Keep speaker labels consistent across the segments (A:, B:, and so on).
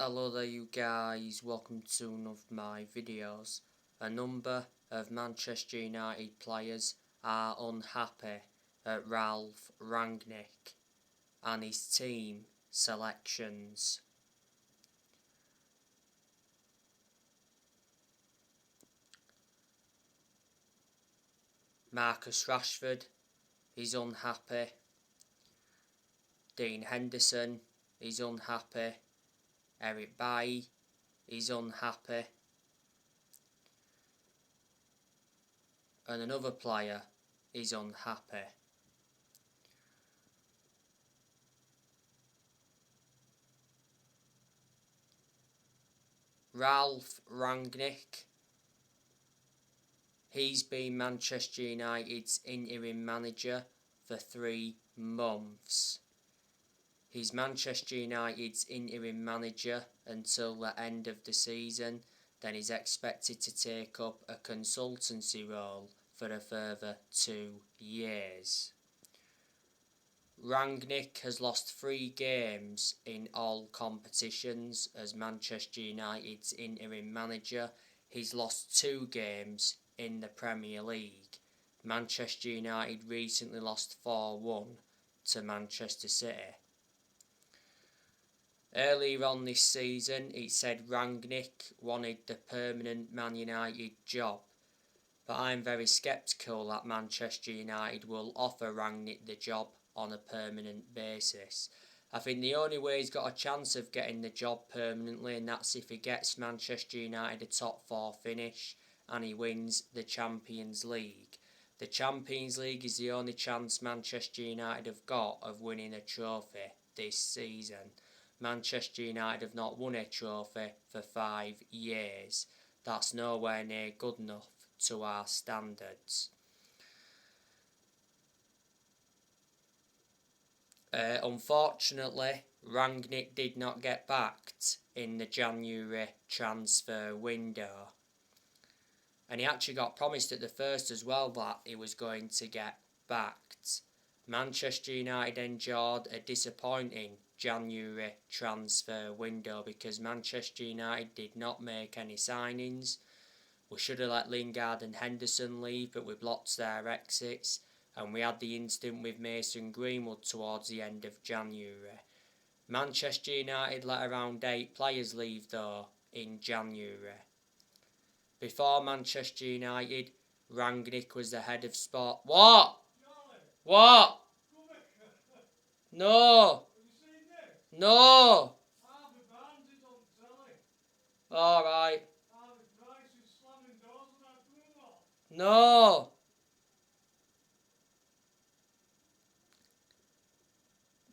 A: Hello there you guys, welcome to one of my videos. A number of Manchester United players are unhappy at Ralph Rangnick and his team selections. Marcus Rashford is unhappy. Dean Henderson is unhappy. Eric Bailly is unhappy. And another player is unhappy. Ralph Rangnick, he's been Manchester United's interim manager for 3 months. He's Manchester United's interim manager until the end of the season, then he's expected to take up a consultancy role for a further 2 years. Rangnick has lost 3 games in all competitions as Manchester United's interim manager. He's lost 2 games in the Premier League. Manchester United recently lost 4-1 to Manchester City. Earlier on this season, it said Rangnick wanted the permanent Man United job, but I'm very sceptical that Manchester United will offer Rangnick the job on a permanent basis. I think the only way he's got a chance of getting the job permanently, and that's if he gets Manchester United a top 4 finish and he wins the Champions League. The Champions League is the only chance Manchester United have got of winning a trophy this season. Manchester United have not won a trophy for 5 years. That's nowhere near good enough to our standards. Unfortunately, Rangnick did not get backed in the January transfer window. And he actually got promised at the first as well that he was going to get backed. Manchester United endured a disappointing January transfer window because Manchester United did not make any signings. We should have let Lingard and Henderson leave, but we blocked their exits, and we had the incident with Mason Greenwood towards the end of January. Manchester United let around 8 players leave though in January. Before Manchester United, Rangnick was the head of sport. What? What? No. No. Alright. No.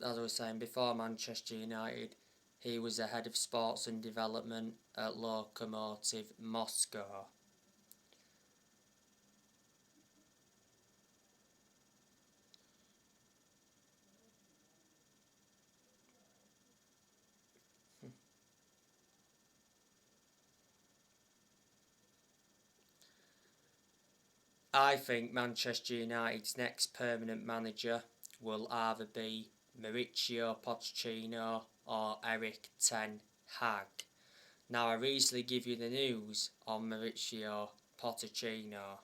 A: As I was saying, before Manchester United, he was the head of sports and development at Lokomotiv Moscow. I think Manchester United's next permanent manager will either be Mauricio Pochettino or Eric Ten Hag. Now, I recently give you the news on Mauricio Pochettino.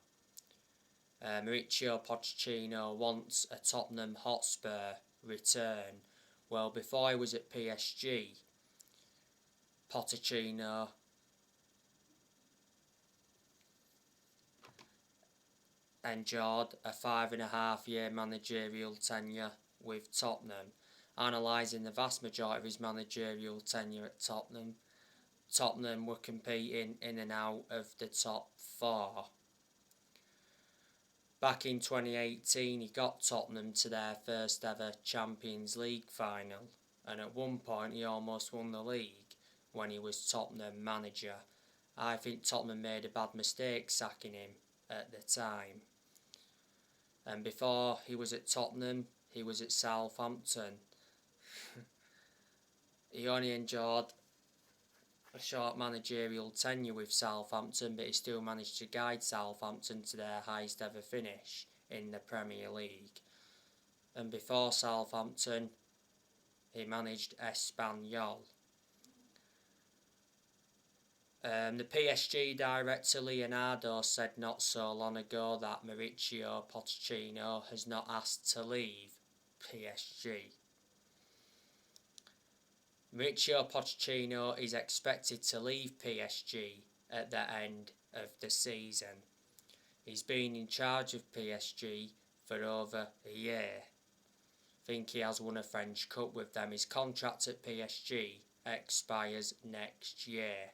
A: Mauricio Pochettino wants a Tottenham Hotspur return. Well, before he was at PSG, Pochettino endured a 5.5-year managerial tenure with Tottenham. Analysing the vast majority of his managerial tenure at Tottenham, Tottenham were competing in and out of the top 4. Back in 2018, he got Tottenham to their first ever Champions League final, and at one point he almost won the league when he was Tottenham manager. I think Tottenham made a bad mistake sacking him at the time. And before he was at Tottenham, he was at Southampton. He only endured a short managerial tenure with Southampton, but he still managed to guide Southampton to their highest ever finish in the Premier League. And before Southampton, he managed Espanyol. The PSG director Leonardo said not so long ago that Mauricio Pochettino has not asked to leave PSG. Mauricio Pochettino is expected to leave PSG at the end of the season. He's been in charge of PSG for over a year. I think he has won a French Cup with them. His contract at PSG expires next year.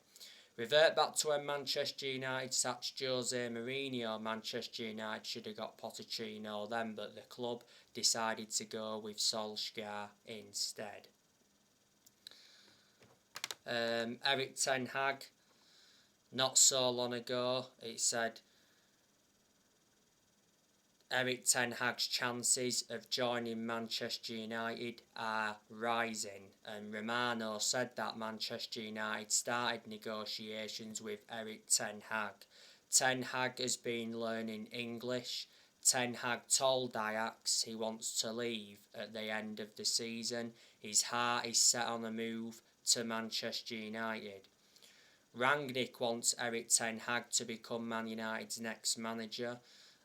A: Revert back to when Manchester United sacked Jose Mourinho. Manchester United should have got Pochettino then, but the club decided to go with Solskjaer instead. Erik Ten Hag, not so long ago, it said Erik Ten Hag's chances of joining Manchester United are rising, and Romano said that Manchester United started negotiations with Erik Ten Hag. Ten Hag has been learning English. Ten Hag told Ajax he wants to leave at the end of the season. His heart is set on a move to Manchester United. Rangnick wants Erik Ten Hag to become Man United's next manager.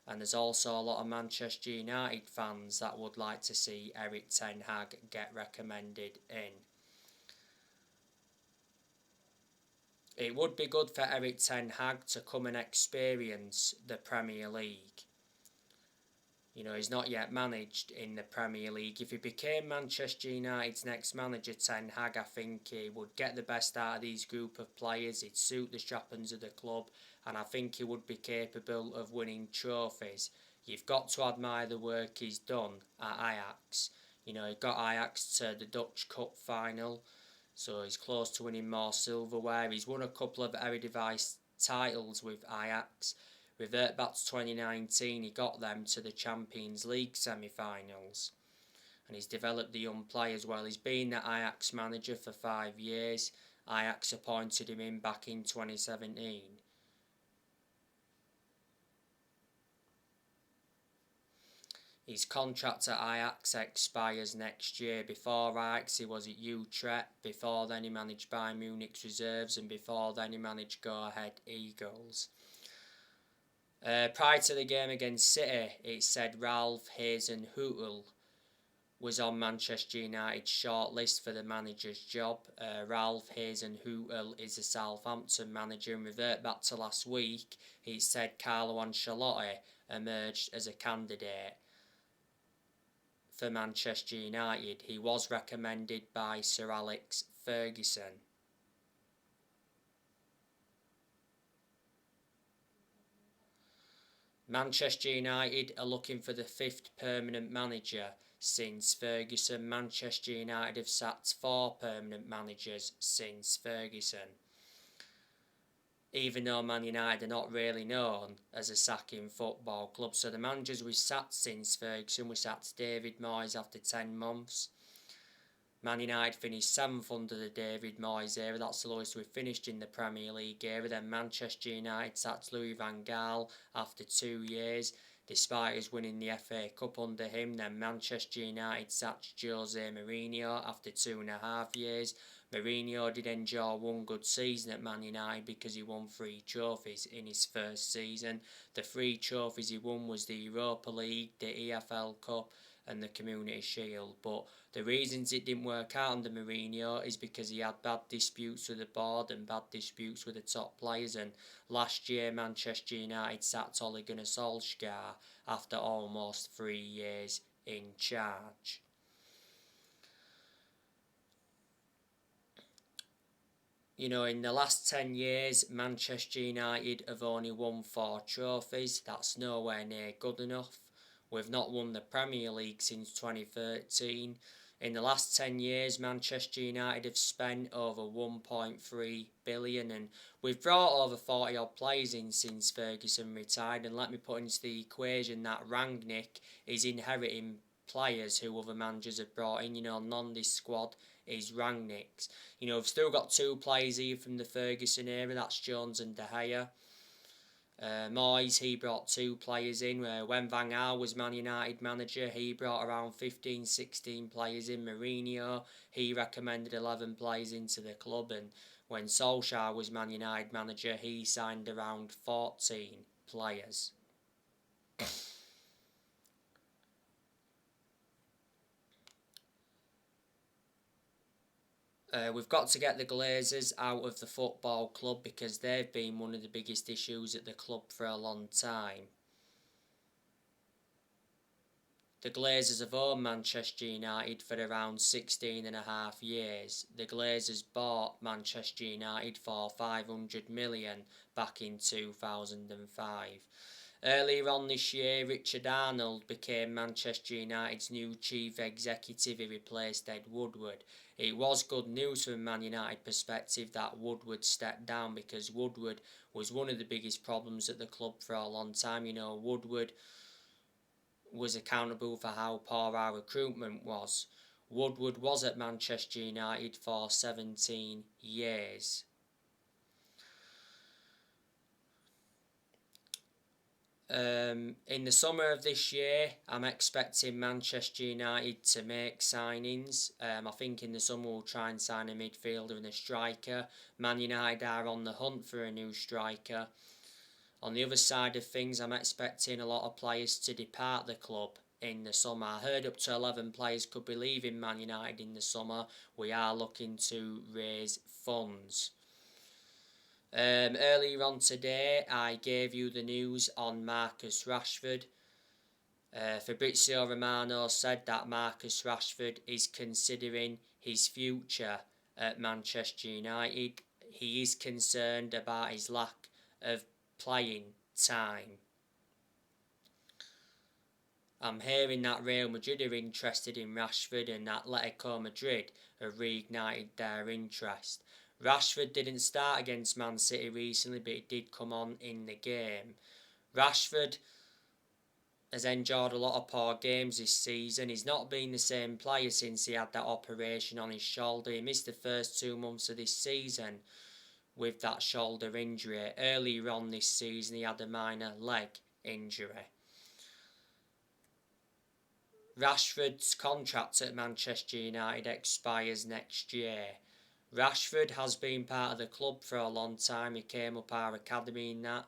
A: And there's also a lot of Manchester United fans that would like to see Erik Ten Hag get recommended in. It would be good for Erik Ten Hag to come and experience the Premier League. You know, he's not yet managed in the Premier League. If he became Manchester United's next manager, Ten Hag, I think he would get the best out of these group of players. He'd suit the strappings of the club, and I think he would be capable of winning trophies. You've got to admire the work he's done at Ajax. You know, he got Ajax to the Dutch Cup final, so he's close to winning more silverware. He's won a couple of Eredivisie titles with Ajax. Revert back to 2019, he got them to the Champions League semi-finals. And he's developed the young players well. He's been the Ajax manager for 5 years. Ajax appointed him in back in 2017. His contract at Ajax expires next year. Before Ajax he was at Utrecht, before then he managed Bayern Munich's reserves, and before then he managed Go Ahead Eagles. Prior to the game against City, it said Ralph Hasenhüttl was on Manchester United's shortlist for the manager's job. Ralph Hasenhüttl is a Southampton manager, and revert back to last week, it said Carlo Ancelotti emerged as a candidate for Manchester United. He was recommended by Sir Alex Ferguson. Manchester United are looking for the 5th permanent manager since Ferguson. Manchester United have sacked 4 permanent managers since Ferguson. Even though Man United are not really known as a sacking football club. So the managers we've sacked since Ferguson, we sacked David Moyes after 10 months. Man United finished 7th under the David Moyes era. That's the lowest we've finished in the Premier League era. Then Manchester United sacked Louis van Gaal after 2 years, despite us winning the FA Cup under him. Then Manchester United sacked Jose Mourinho after 2.5 years. Mourinho did enjoy one good season at Man United because he won 3 trophies in his first season. The 3 trophies he won was the Europa League, the EFL Cup and the Community Shield. But the reasons it didn't work out under Mourinho is because he had bad disputes with the board and bad disputes with the top players. And last year Manchester United sacked Ole Gunnar Solskjaer after almost 3 years in charge. You know, in the last 10 years, Manchester United have only won 4 trophies. That's nowhere near good enough. We've not won the Premier League since 2013. In the last 10 years, Manchester United have spent over 1.3 billion, and we've brought over 40 odd players in since Ferguson retired. And let me put into the equation that Rangnick is inheriting players who other managers have brought in. You know, none of this squad is Rangnick's. You know, we've still got 2 players here from the Ferguson era, that's Jones and De Gea. Moyes, he brought 2 players in. When Van Gaal was Man United manager, he brought around 15, 16 players in. Mourinho, he recommended 11 players into the club. And when Solskjaer was Man United manager, he signed around 14 players. We've got to get the Glazers out of the football club because they've been one of the biggest issues at the club for a long time. The Glazers have owned Manchester United for around 16 and a half years. The Glazers bought Manchester United for 500 million back in 2005. Earlier on this year, Richard Arnold became Manchester United's new chief executive. He replaced Ed Woodward. It was good news from a Man United perspective that Woodward stepped down because Woodward was one of the biggest problems at the club for a long time. You know, Woodward was accountable for how poor our recruitment was. Woodward was at Manchester United for 17 years. In the summer of this year, I'm expecting Manchester United to make signings. I think in the summer we'll try and sign a midfielder and a striker. Man United are on the hunt for a new striker. On the other side of things, I'm expecting a lot of players to depart the club in the summer. I heard up to 11 players could be leaving Man United in the summer. We are looking to raise funds. Earlier on today, I gave you the news on Marcus Rashford. Fabrizio Romano said that Marcus Rashford is considering his future at Manchester United. He is concerned about his lack of playing time. I'm hearing that Real Madrid are interested in Rashford and Atletico Madrid have reignited their interest. Rashford didn't start against Man City recently, but he did come on in the game. Rashford has endured a lot of poor games this season. He's not been the same player since he had that operation on his shoulder. He missed the first 2 months of this season with that shoulder injury. Earlier on this season, he had a minor leg injury. Rashford's contract at Manchester United expires next year. Rashford has been part of the club for a long time. He came up our academy in that.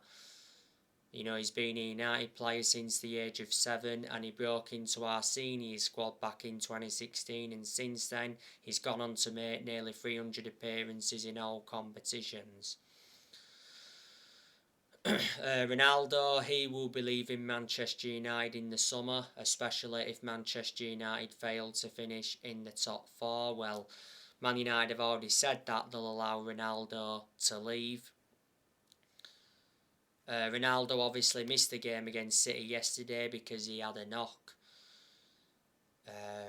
A: You know, he's been a United player since the age of 7 and he broke into our senior squad back in 2016, and since then he's gone on to make nearly 300 appearances in all competitions. Ronaldo, he will be leaving Manchester United in the summer, especially if Manchester United fail to finish in the top 4. Well, Man United have already said that they'll allow Ronaldo to leave. Ronaldo obviously missed the game against City yesterday because he had a knock.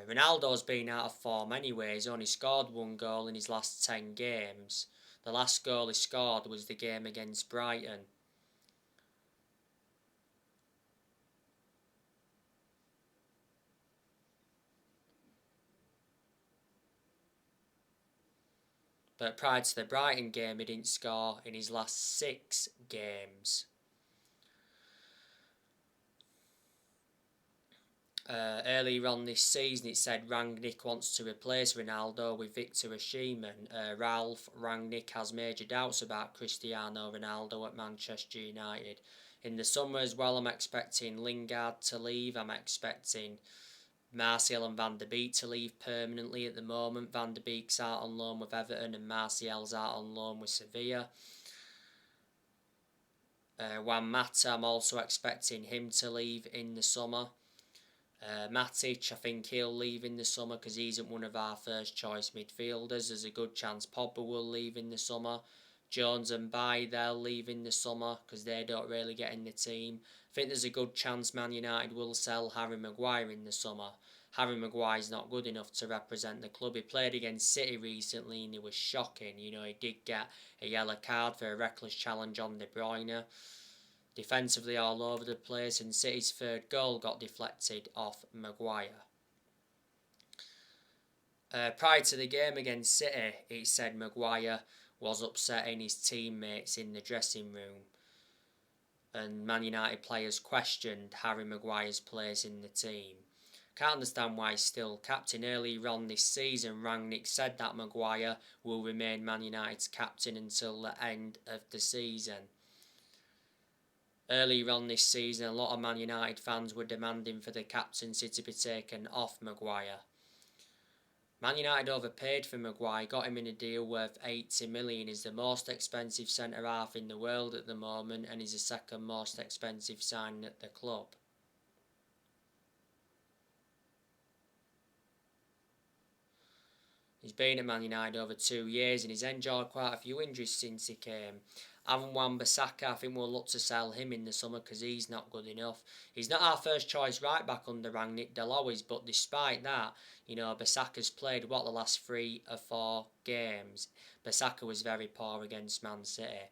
A: Ronaldo's been out of form anyway. He's only scored 1 goal in his last 10 games. The last goal he scored was the game against Brighton. But prior to the Brighton game, he didn't score in his last 6 games. Earlier on this season, it said Rangnick wants to replace Ronaldo with Victor Osimhen. Ralph Rangnick has major doubts about Cristiano Ronaldo at Manchester United. In the summer as well, I'm expecting Lingard to leave. I'm expecting Martial and Van der Beek to leave permanently. At the moment, Van der Beek's out on loan with Everton and Martial's out on loan with Sevilla. Juan Mata, I'm also expecting him to leave in the summer. Matic, I think he'll leave in the summer because he isn't one of our first choice midfielders. There's a good chance Pogba will leave in the summer. Jones and Bailly, they'll leave in the summer because they don't really get in the team. I think there's a good chance Man United will sell Harry Maguire in the summer. Harry Maguire's not good enough to represent the club. He played against City recently and it was shocking. You know, he did get a yellow card for a reckless challenge on De Bruyne. Defensively all over the place, and City's 3rd goal got deflected off Maguire. Prior to the game against City, he said Maguire was upsetting his teammates in the dressing room. and Man United players questioned Harry Maguire's place in the team. Can't understand why he's still captain. Earlier on this season, Rangnick said that Maguire will remain Man United's captain until the end of the season. Earlier on this season, a lot of Man United fans were demanding for the captaincy to be taken off Maguire. Man United overpaid for Maguire, got him in a deal worth 80 million. He's the most expensive centre-half in the world at the moment, and he's the second most expensive signing at the club. He's been at Man United over 2 years and he's enjoyed quite a few injuries since he came. Aaron Wan-Bissaka, I think we'll look to sell him in the summer because he's not good enough. He's not our first choice right back under Rangnick, they'll always, but despite that, Bissaka's played, the last 3 or 4 games. Bissaka was very poor against Man City.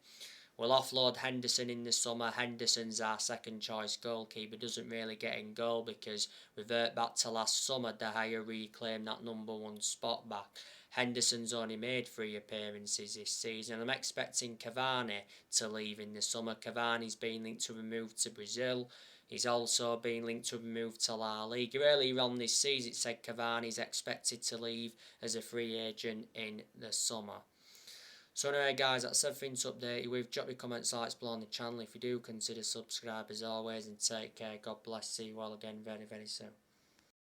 A: We'll offload Henderson in the summer. Henderson's our second choice goalkeeper, doesn't really get in goal because revert back to last summer, De Gea reclaimed that number 1 spot back. Henderson's only made 3 appearances this season. I'm expecting Cavani to leave in the summer. Cavani's been linked to a move to Brazil. He's also been linked to a move to La Liga. Earlier on this season, it said Cavani's expected to leave as a free agent in the summer. So anyway guys, that's everything to update you with. Drop your comments, likes below on the channel if you do. Consider subscribe as always, and take care. God bless. See you all again very, very soon.